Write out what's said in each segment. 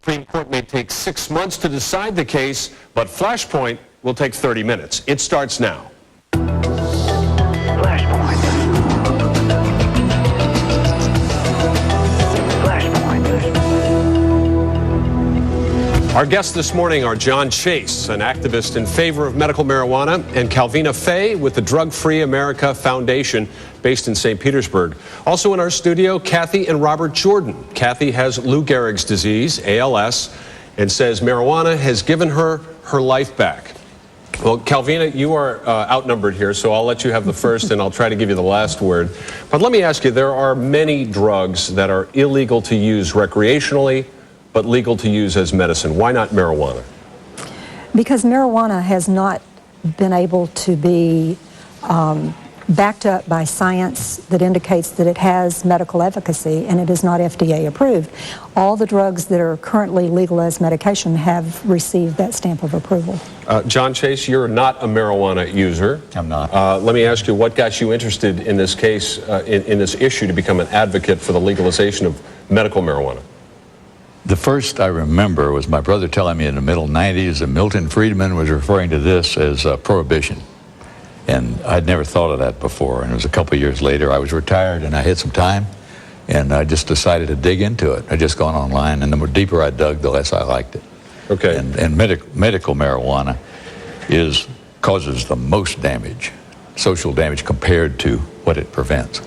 Supreme Court may take 6 months to decide the case, but Flashpoint will take 30 minutes. It starts now. Our guests this morning are John Chase, an activist in favor of medical marijuana, and Calvina with the Drug Free America Foundation based in St. Petersburg. Also in our studio, Cathy and Robert Jordan. Cathy has Lou Gehrig's disease, ALS, and says marijuana has given her life back. Well, Calvina, you are outnumbered here, so I'll let you have the first and I'll try to give you the last word. But let me ask you, there are many drugs that are illegal to use recreationally, but legal to use as medicine. Why not marijuana? Because marijuana has not been able to be backed up by science that indicates that it has medical efficacy, and it is not FDA approved. All the drugs that are currently legal as medication have received that stamp of approval. John Chase, you're not a marijuana user. I'm not. Let me ask you, what got you interested in this case, in this issue, to become an advocate for the legalization of medical marijuana? The first I remember was my brother telling me in the middle 90s that Milton Friedman was referring to this as prohibition. And I'd never thought of that before. And it was a couple years later, I was retired and I had some time, and I just decided to dig into it. I just gone online, and the more deeper I dug, the less I liked it. Okay. And medical marijuana causes the most damage, social damage, compared to what it prevents.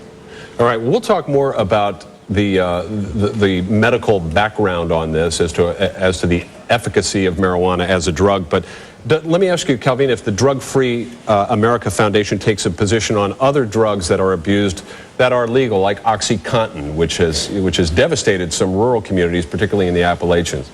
All right, we'll talk more about the medical background on this as to the efficacy of marijuana as a drug. But let me ask you, Calvina, if the Drug Free America Foundation takes a position on other drugs that are abused that are legal, like OxyContin, which has devastated some rural communities, particularly in the Appalachians.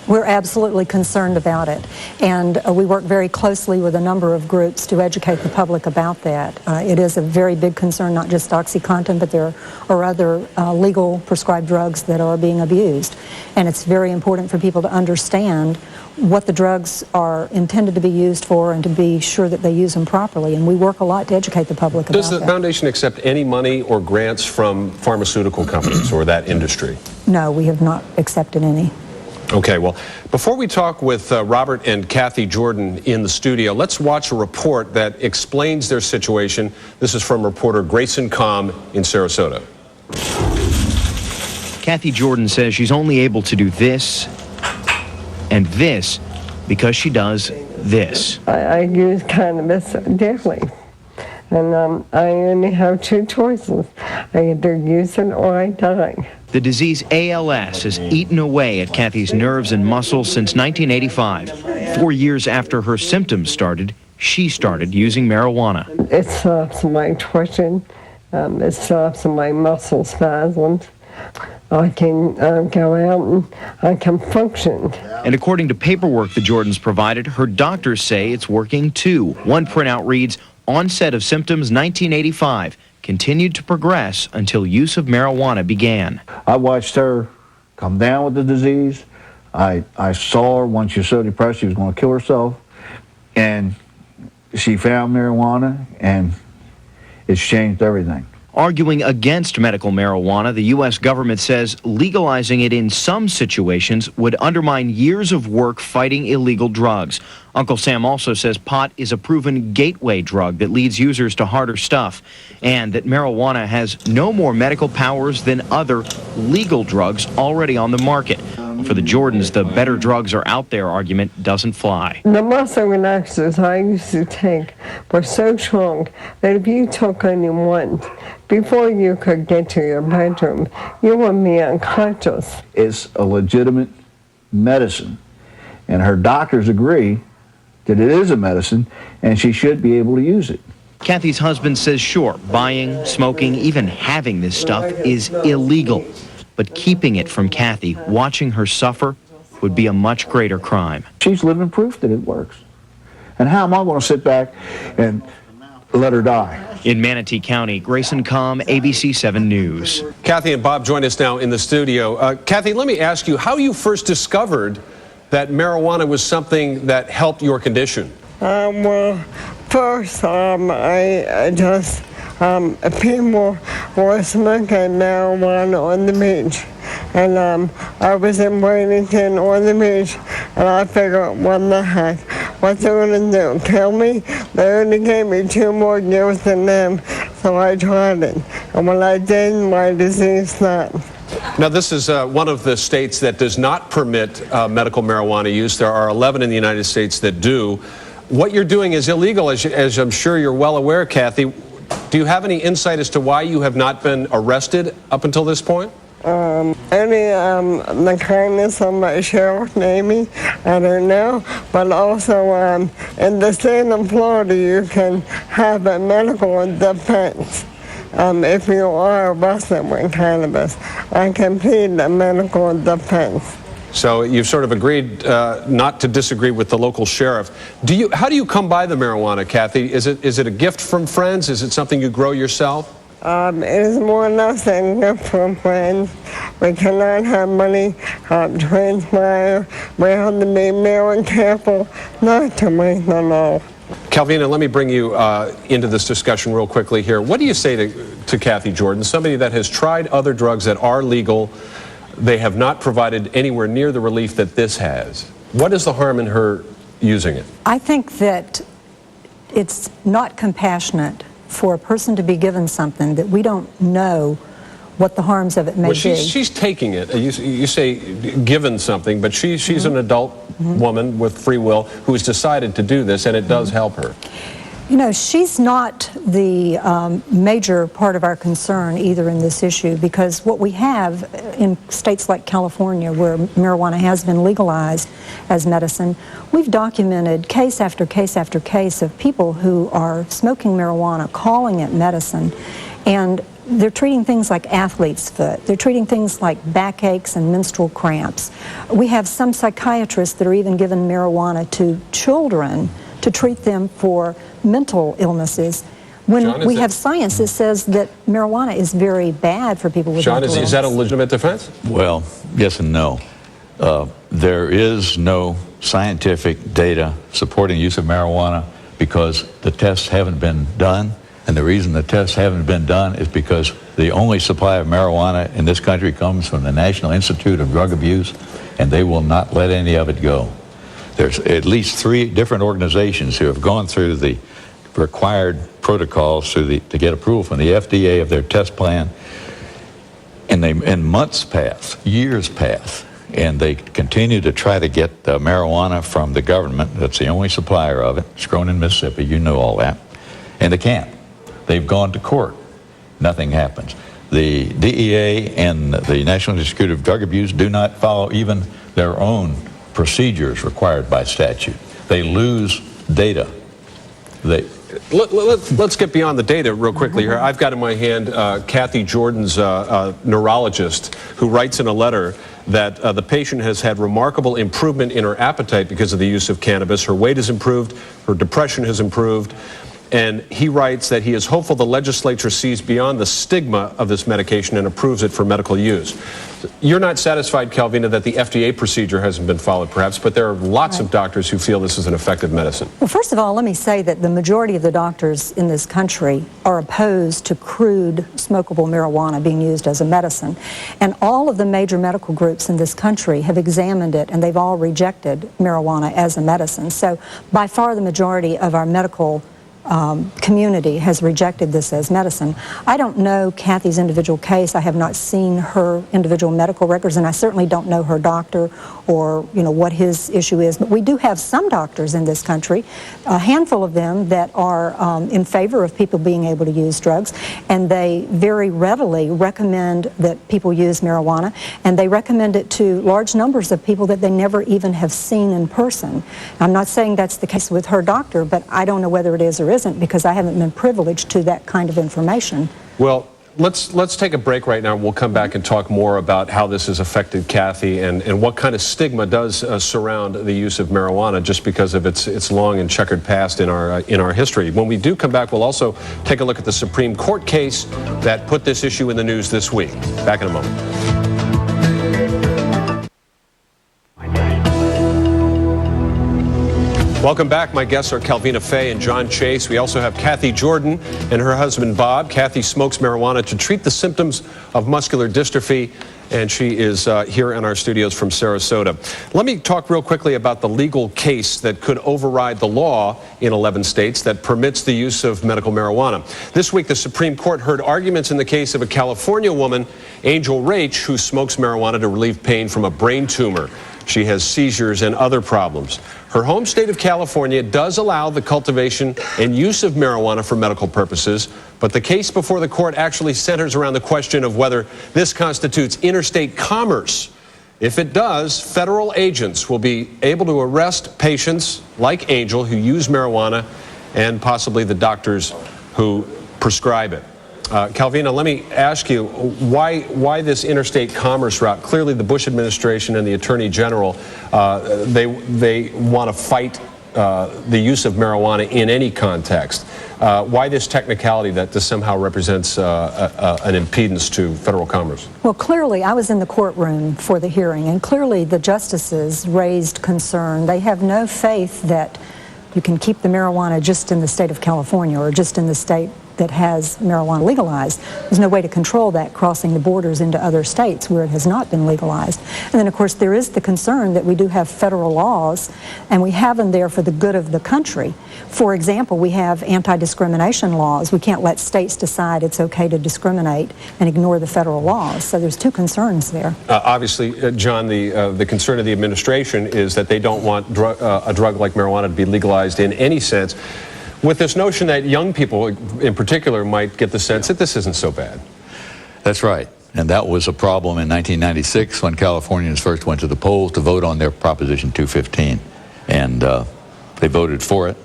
We're absolutely concerned about it, and we work very closely with a number of groups to educate the public about that. It is a very big concern, not just OxyContin, but there are other legal prescribed drugs that are being abused, and it's very important for people to understand what the drugs are intended to be used for and to be sure that they use them properly, and we work a lot to educate the public about that. Does the foundation accept any money or grants from pharmaceutical companies or that industry? No, we have not accepted any. Okay, well, before we talk with Robert and Cathy Jordan in the studio, let's watch a report that explains their situation. This is from reporter Grayson Calm in Sarasota. Cathy Jordan says she's only able to do this and this because she does this. I use cannabis daily, and I only have two choices. I either use it or I die. The disease ALS has eaten away at Cathy's nerves and muscles since 1985. 4 years after her symptoms started, she started using marijuana. It stops my twitching. It stops my muscle spasms. I can go out and I can function. And according to paperwork the Jordans provided, her doctors say it's working too. One printout reads, onset of symptoms 1985. Continued to progress until use of marijuana began. I watched her come down with the disease. I saw her when she was so depressed she was going to kill herself, and she found marijuana, and it's changed everything. Arguing against medical marijuana, the U.S. government says legalizing it in some situations would undermine years of work fighting illegal drugs. Uncle Sam also says pot is a proven gateway drug that leads users to harder stuff, and that marijuana has no more medical powers than other legal drugs already on the market. For the Jordans, the better drugs are out there argument doesn't fly. The muscle relaxers I used to take were so strong that if you took only one, before you could get to your bedroom, you would be unconscious. It's a legitimate medicine, and her doctors agree that it is a medicine and she should be able to use it. Cathy's husband says sure, buying, smoking, even having this stuff is illegal. But keeping it from Cathy, watching her suffer, would be a much greater crime. She's living proof that it works. And how am I going to sit back and let her die? In Manatee County, Grayson Calm, ABC 7 News. Cathy and Bob join us now in the studio. Cathy, let me ask you how you first discovered that marijuana was something that helped your condition. Well, first, I just people were smoking marijuana on the beach, And I was in Bradenton on the beach, and I figured, what the heck? What's they going to do? Kill me? They only gave me 2 more years than them, so I tried it. And when I did, my disease stopped. Now, this is one of the states that does not permit medical marijuana use. There are 11 in the United States that do. What you're doing is illegal, as I'm sure you're well aware, Cathy. Do you have any insight as to why you have not been arrested up until this point? Only the kindness of my sheriff, maybe, I don't know. But also, in the state of Florida, you can have a medical defense if you are arrested with cannabis. I can plead a medical defense. So you've sort of agreed not to disagree with the local sheriff. How do you come by the marijuana, Cathy? Is it a gift from friends? Is it something you grow yourself? It is more or less than gift from friends. We cannot have money transpire. We have to be very careful not to break the law. Calvina, let me bring you into this discussion real quickly here. What do you say to Cathy Jordan, somebody that has tried other drugs that are legal? They have not provided anywhere near the relief that this has. What is the harm in her using it? I think that it's not compassionate for a person to be given something that we don't know what the harms of it may be. She's taking it. You say given something, but she's an adult woman with free will who has decided to do this, and it does help her. You know, she's not the major part of our concern either in this issue, because what we have in states like California, where marijuana has been legalized as medicine, we've documented case after case after case of people who are smoking marijuana, calling it medicine, and they're treating things like athlete's foot. They're treating things like backaches and menstrual cramps. We have some psychiatrists that are even giving marijuana to children to treat them for mental illnesses, when we have science that says that marijuana is very bad for people with mental illness. Is that a legitimate defense? Well, yes and no. There is no scientific data supporting use of marijuana because the tests haven't been done. And the reason the tests haven't been done is because the only supply of marijuana in this country comes from the National Institute of Drug Abuse, and they will not let any of it go. There's at least 3 different organizations who have gone through the required protocols to get approval from the FDA of their test plan, and months pass, years pass, and they continue to try to get the marijuana from the government. That's the only supplier of it. It's grown in Mississippi, you know all that, and they can't. They've gone to court. Nothing happens. The DEA and the National Institute of Drug Abuse do not follow even their own procedures required by statute. They lose data. Let's get beyond the data real quickly here. I've got in my hand Cathy Jordan's neurologist, who writes in a letter that the patient has had remarkable improvement in her appetite because of the use of cannabis. Her weight has improved, her depression has improved, and he writes that he is hopeful the legislature sees beyond the stigma of this medication and approves it for medical use. You're not satisfied, Calvina, that the FDA procedure hasn't been followed, perhaps, but there are lots of doctors who feel this is an effective medicine. Well, first of all, let me say that the majority of the doctors in this country are opposed to crude, smokable marijuana being used as a medicine. And all of the major medical groups in this country have examined it, and they've all rejected marijuana as a medicine. So by far the majority of our medical community has rejected this as medicine. I don't know Cathy's individual case. I have not seen her individual medical records, and I certainly don't know her doctor or what his issue is. But we do have some doctors in this country, a handful of them, that are in favor of people being able to use drugs, and they very readily recommend that people use marijuana, and they recommend it to large numbers of people that they never even have seen in person. I'm not saying that's the case with her doctor, but I don't know whether it is or isn't, because I haven't been privileged to that kind of information. Well, let's take a break right now. We'll come back and talk more about how this has affected Cathy and what kind of stigma does surround the use of marijuana just because of its long and checkered past in our history. When we do come back, we'll also take a look at the Supreme Court case that put this issue in the news this week. Back in a moment. Welcome back. My guests are Calvina Fay and John Chase. We also have Cathy Jordan and her husband Bob. Cathy smokes marijuana to treat the symptoms of muscular dystrophy, and she is here in our studios from Sarasota. Let me talk real quickly about the legal case that could override the law in 11 states that permits the use of medical marijuana. This week, the Supreme Court heard arguments in the case of a California woman, Angel Rach, who smokes marijuana to relieve pain from a brain tumor. She has seizures and other problems. Her home state of California does allow the cultivation and use of marijuana for medical purposes, but the case before the court actually centers around the question of whether this constitutes interstate commerce. If it does, federal agents will be able to arrest patients like Angel who use marijuana and possibly the doctors who prescribe it. Calvina, let me ask you, why this interstate commerce route? Clearly, the Bush administration and the Attorney General, they want to fight the use of marijuana in any context. Why this technicality that this somehow represents an impedance to federal commerce? Well, clearly, I was in the courtroom for the hearing, and clearly the justices raised concern. They have no faith that you can keep the marijuana just in the state of California or just in the state that has marijuana legalized. There's no way to control that crossing the borders into other states where it has not been legalized. And then, of course, there is the concern that we do have federal laws, and we have them there for the good of the country. For example, we have anti-discrimination laws. We can't let states decide it's okay to discriminate and ignore the federal laws. So there's two concerns there. Obviously, John, the concern of the administration is that they don't want a drug like marijuana to be legalized in any sense, with this notion that young people in particular might get the sense that this isn't so bad. That's right. And that was a problem in 1996 when Californians first went to the polls to vote on their Proposition 215. And they voted for it.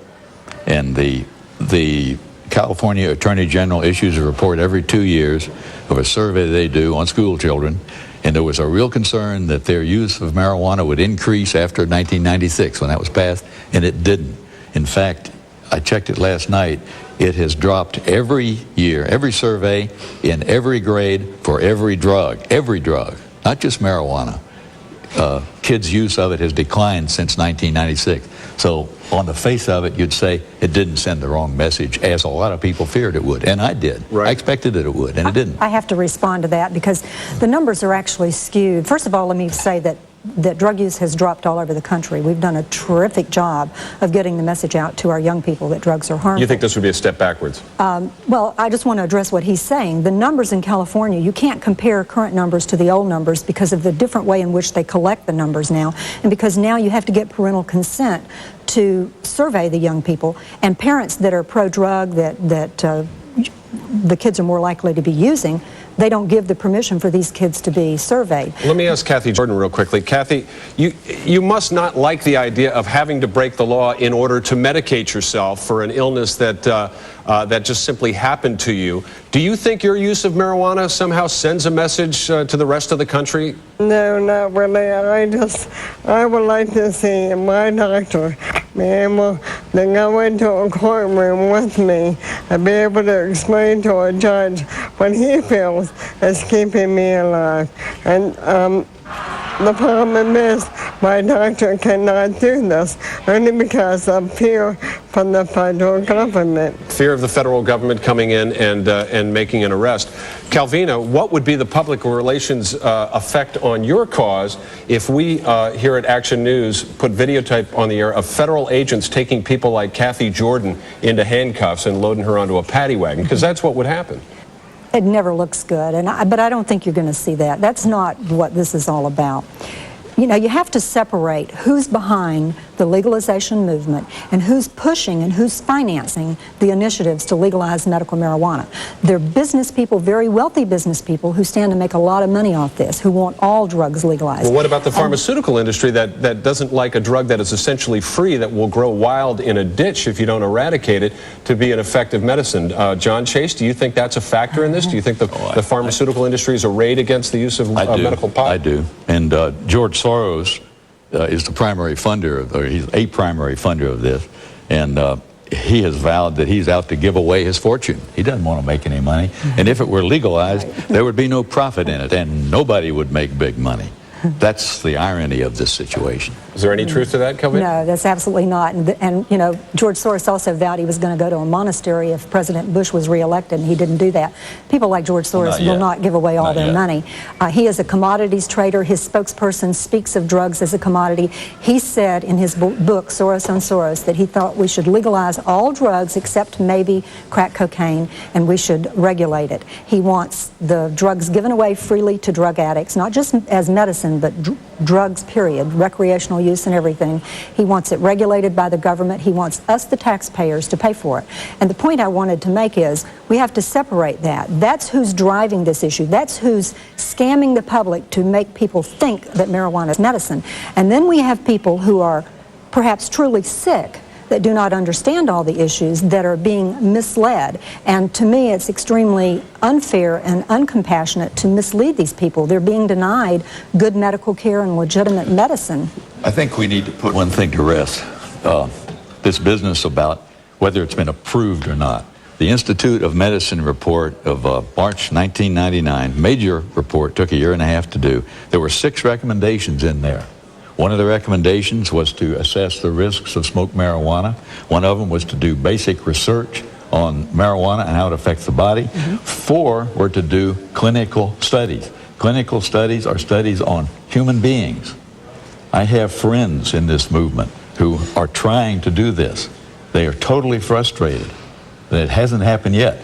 And the California Attorney General issues a report every 2 years of a survey they do on school children. And there was a real concern that their use of marijuana would increase after 1996 when that was passed, and it didn't. In fact, I checked it last night. It has dropped every year, every survey, in every grade, for every drug, not just marijuana. Kids' use of it has declined since 1996. So on the face of it, you'd say it didn't send the wrong message, as a lot of people feared it would, and I did. Right. I expected that it would, and it didn't. I have to respond to that because the numbers are actually skewed. First of all, let me say that drug use has dropped all over the country. We've done a terrific job of getting the message out to our young people that drugs are harmful. You think this would be a step backwards? Well, I just want to address what he's saying. The numbers in California, you can't compare current numbers to the old numbers because of the different way in which they collect the numbers now, and because now you have to get parental consent to survey the young people, and parents that are pro-drug, that the kids are more likely to be using, they don't give the permission for these kids to be surveyed. Let me ask Cathy Jordan real quickly. Cathy, you must not like the idea of having to break the law in order to medicate yourself for an illness that just simply happened to you. Do you think your use of marijuana somehow sends a message to the rest of the country? No, not really. I would like to see my doctor be able to go into a courtroom with me and be able to explain to a judge what he feels is keeping me alive. And the problem is my doctor cannot do this only because of fear from the federal government. Fear of the federal government coming in and making an arrest. Calvina, what would be the public relations effect on your cause if we here at Action News put videotape on the air of federal agents taking people like Cathy Jordan into handcuffs and loading her onto a paddy wagon? Because that's what would happen. It never looks good, but I don't think you're going to see that. That's not what this is all about. You know, you have to separate who's behind the legalization movement and who's pushing and who's financing the initiatives to legalize medical marijuana. They're business people, very wealthy business people, who stand to make a lot of money off this, who want all drugs legalized. Well, what about the pharmaceutical industry that doesn't like a drug that is essentially free, that will grow wild in a ditch if you don't eradicate it, to be an effective medicine? John Chase, do you think that's a factor in this? Do you think the pharmaceutical industry is arrayed against the use of medical pot? I do. And George Soros is the primary funder, or he's a primary funder of this, and he has vowed that he's out to give away his fortune. He doesn't want to make any money, and if it were legalized, there would be no profit in it, and nobody would make big money. That's the irony of this situation. Is there any truth to that, Calvina? No, that's absolutely not. And, you know, George Soros also vowed he was going to go to a monastery if President Bush was reelected, and he didn't do that. People like George Soros will not give away all their money. He is a commodities trader. His spokesperson speaks of drugs as a commodity. He said in his book, Soros on Soros, that he thought we should legalize all drugs except maybe crack cocaine, and we should regulate it. He wants the drugs given away freely to drug addicts, not just as medicine, but drugs, period, recreational use and everything. He wants it regulated by the government. He wants us, the taxpayers, to pay for it. And the point I wanted to make is we have to separate that. That's who's driving this issue. That's who's scamming the public to make people think that marijuana is medicine. And then we have people who are perhaps truly sick that do not understand all the issues, that are being misled. And to me, it's extremely unfair and uncompassionate to mislead these people. They're being denied good medical care and legitimate medicine. I think we need to put one thing to rest. This business about whether it's been approved or not. The Institute of Medicine report of March 1999, major report, took a year and a half to do. There were 6 recommendations in there. One of the recommendations was to assess the risks of smoked marijuana. One of them was to do basic research on marijuana and how it affects the body. 4 were to do clinical studies. Clinical studies are studies on human beings. I have friends in this movement who are trying to do this. They are totally frustrated that it hasn't happened yet.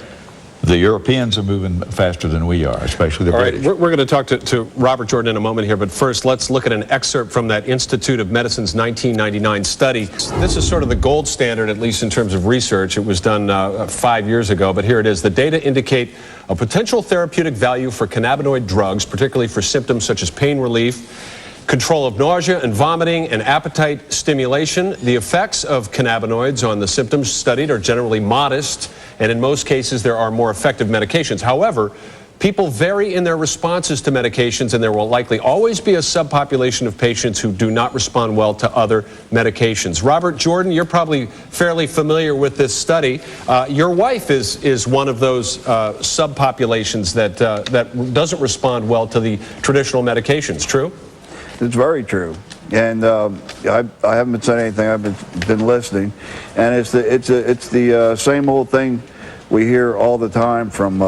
The Europeans are moving faster than we are, especially the British. All right, we're going to talk to Robert Jordan in a moment here, but first let's look at an excerpt from that Institute of Medicine's 1999 study. This is sort of the gold standard, at least in terms of research. It was done 5 years ago, but here it is. The data indicate a potential therapeutic value for cannabinoid drugs, particularly for symptoms such as pain relief, control of nausea and vomiting, and appetite stimulation. The effects of cannabinoids on the symptoms studied are generally modest, and in most cases there are more effective medications. However, people vary in their responses to medications, and there will likely always be a subpopulation of patients who do not respond well to other medications. Robert Jordan, you're probably fairly familiar with this study. Your wife is one of those subpopulations that doesn't respond well to the traditional medications, true? It's very true, and I haven't been saying anything. I've been listening, and it's the same old thing we hear all the time from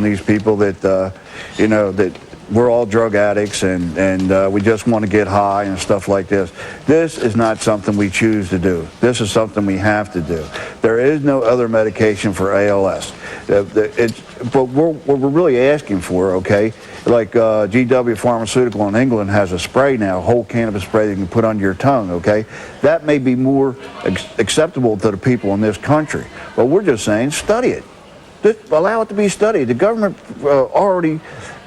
these people that you know, that we're all drug addicts and we just want to get high and stuff like this. This is not something we choose to do. This is something we have to do. There is no other medication for ALS. But what we're really asking for, okay, like GW Pharmaceutical in England has a spray now, whole cannabis spray that you can put under your tongue, okay? That may be more acceptable to the people in this country. But we're just saying, study it. Just allow it to be studied. The government already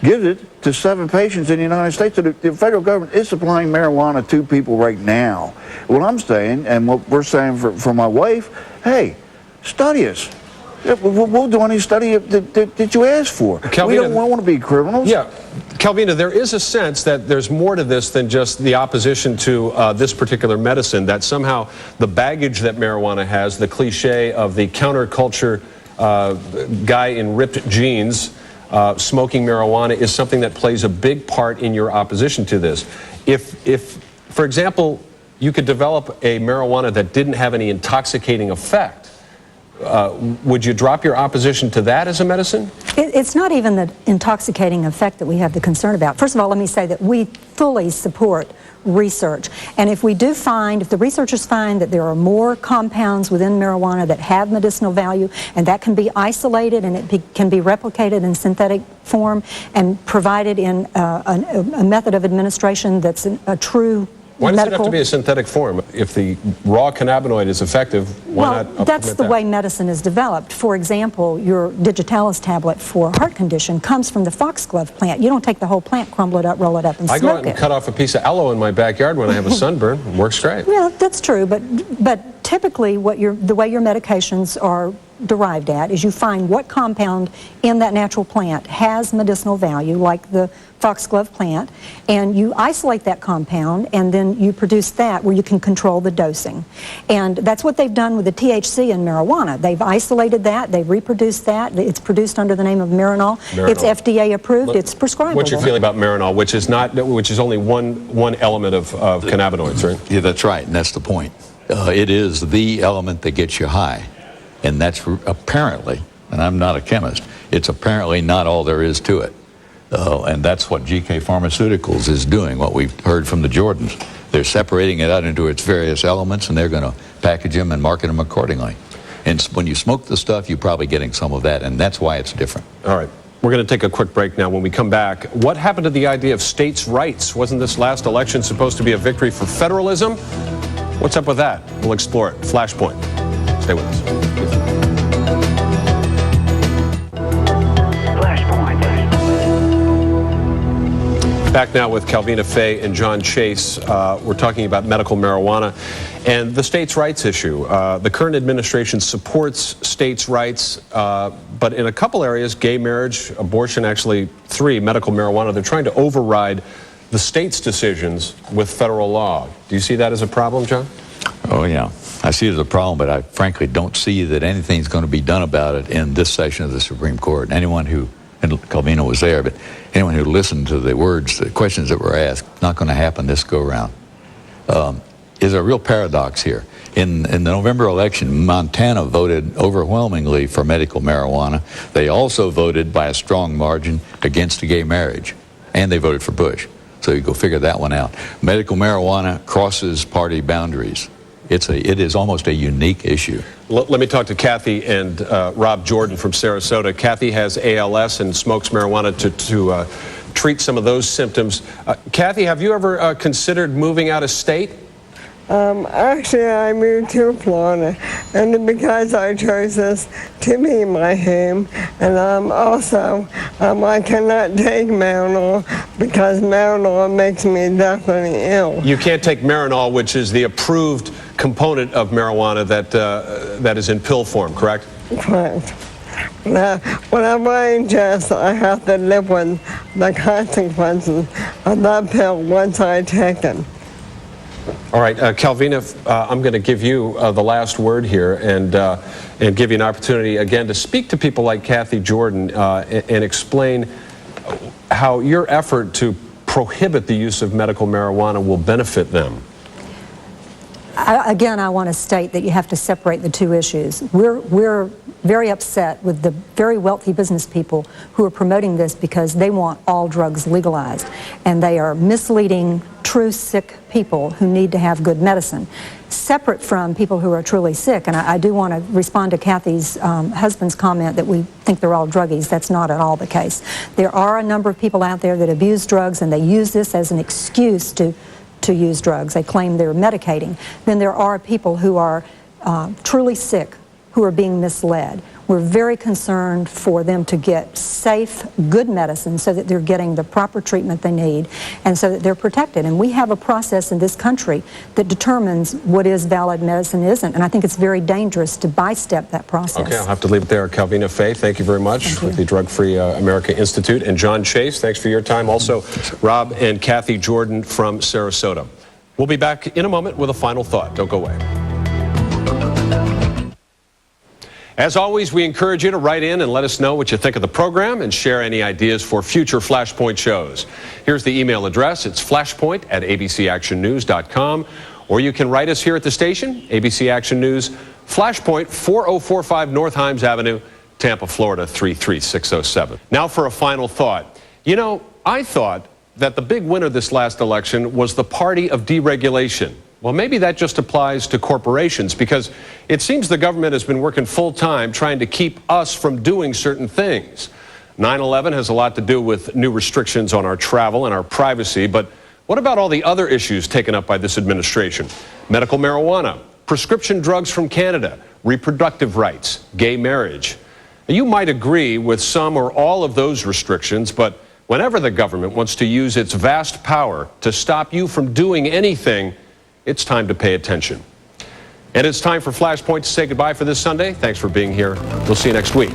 gives it to 7 patients in the United States. So the federal government is supplying marijuana to people right now. What I'm saying, and what we're saying for my wife, hey, study us. We'll do any study that you ask for. Calvina, we don't want to be criminals. Yeah. Calvina, there is a sense that there's more to this than just the opposition to this particular medicine, that somehow the baggage that marijuana has, the cliche of the counterculture guy in ripped jeans smoking marijuana, is something that plays a big part in your opposition to this. If, for example, you could develop a marijuana that didn't have any intoxicating effect, would you drop your opposition to that as a medicine? It's not even the intoxicating effect that we have the concern about. First of all, let me say that we fully support research. And if the researchers find that there are more compounds within marijuana that have medicinal value, and that can be isolated and it can be replicated in synthetic form and provided in a method of administration that's a true Why does medical. it have to be a synthetic form? If the raw cannabinoid is effective, why not? Well, that's the way medicine is developed. For example, your digitalis tablet for heart condition comes from the foxglove plant. You don't take the whole plant, crumble it up, roll it up, and I smoke go out and it. cut off a piece of aloe in my backyard when I have a sunburn. It works great. Yeah, that's true, but typically the way your medications are derived at is you find what compound in that natural plant has medicinal value, like the foxglove plant, and you isolate that compound, and then you produce that where you can control the dosing. And that's what they've done with the THC in marijuana. They've isolated that, they've reproduced that. It's produced under the name of Marinol. It's FDA approved, it's prescribable. What's your feeling about Marinol, which is only one element of cannabinoids, right? Yeah, that's right, and that's the point. It is the element that gets you high. And that's apparently, and I'm not a chemist, it's apparently not all there is to it. And that's what GK Pharmaceuticals is doing, what we've heard from the Jordans. They're separating it out into its various elements, and they're going to package them and market them accordingly. And when you smoke the stuff, you're probably getting some of that, and that's why it's different. All right. We're going to take a quick break now. When we come back, what happened to the idea of states' rights? Wasn't this last election supposed to be a victory for federalism? What's up with that? We'll explore it. Flashpoint. Stay with us. Back now with Calvina Fay and John Chase. We're talking about medical marijuana and the states' rights issue. The current administration supports states' rights, but in a couple areas, gay marriage, abortion, actually 3, medical marijuana, they're trying to override the state's decisions with federal law. Do you see that as a problem, John? Oh, yeah. I see it as a problem, but I frankly don't see that anything's going to be done about it in this session of the Supreme Court. Anyone who, and Calvina was there, but anyone who listened to the words, the questions that were asked, not going to happen this go-around. Is a real paradox here. In the November election, Montana voted overwhelmingly for medical marijuana. They also voted by a strong margin against gay marriage, and they voted for Bush. So you go figure that one out. Medical marijuana crosses party boundaries. It is almost a unique issue. Let me talk to Cathy and Rob Jordan from Sarasota. Cathy has ALS and smokes marijuana to treat some of those symptoms. Cathy, have you ever considered moving out of state? Actually, I moved to Florida, and because I chose this to be my home, and also I cannot take Marinol because Marinol makes me definitely ill. You can't take Marinol, which is the approved component of marijuana that is in pill form, correct? Correct. Now, whenever I ingest, I have to live with the consequences of that pill once I take it. All right, Calvina, I'm going to give you the last word here and give you an opportunity again to speak to people like Cathy Jordan and explain how your effort to prohibit the use of medical marijuana will benefit them. Again, I want to state that you have to separate the two issues. We're very upset with the very wealthy business people who are promoting this because they want all drugs legalized, and they are misleading true sick people who need to have good medicine, separate from people who are truly sick. And I do want to respond to Cathy's husband's comment that we think they're all druggies. That's not at all the case. There are a number of people out there that abuse drugs, and they use this as an excuse to use drugs. They claim they're medicating. Then there are people who are truly sick who are being misled. We're very concerned for them to get safe, good medicine so that they're getting the proper treatment they need and so that they're protected. And we have a process in this country that determines what is valid medicine isn't. And I think it's very dangerous to bystep that process. Okay, I'll have to leave it there. Calvina Fay, thank you very much with the Drug Free America Institute. And John Chase, thanks for your time. Also, Rob and Cathy Jordan from Sarasota. We'll be back in a moment with a final thought. Don't go away. As always, we encourage you to write in and let us know what you think of the program and share any ideas for future Flashpoint shows. Here's the email address. It's flashpoint@abcactionnews.com. Or you can write us here at the station, ABC Action News, Flashpoint, 4045 North Himes Avenue, Tampa, Florida, 33607. Now for a final thought. You know, I thought that the big winner this last election was the party of deregulation. Well, maybe that just applies to corporations because it seems the government has been working full-time trying to keep us from doing certain things. 9/11 has a lot to do with new restrictions on our travel and our privacy, but what about all the other issues taken up by this administration? Medical marijuana, prescription drugs from Canada, reproductive rights, gay marriage. You might agree with some or all of those restrictions, but whenever the government wants to use its vast power to stop you from doing anything, it's time to pay attention. And it's time for Flashpoint to say goodbye for this Sunday. Thanks for being here. We'll see you next week.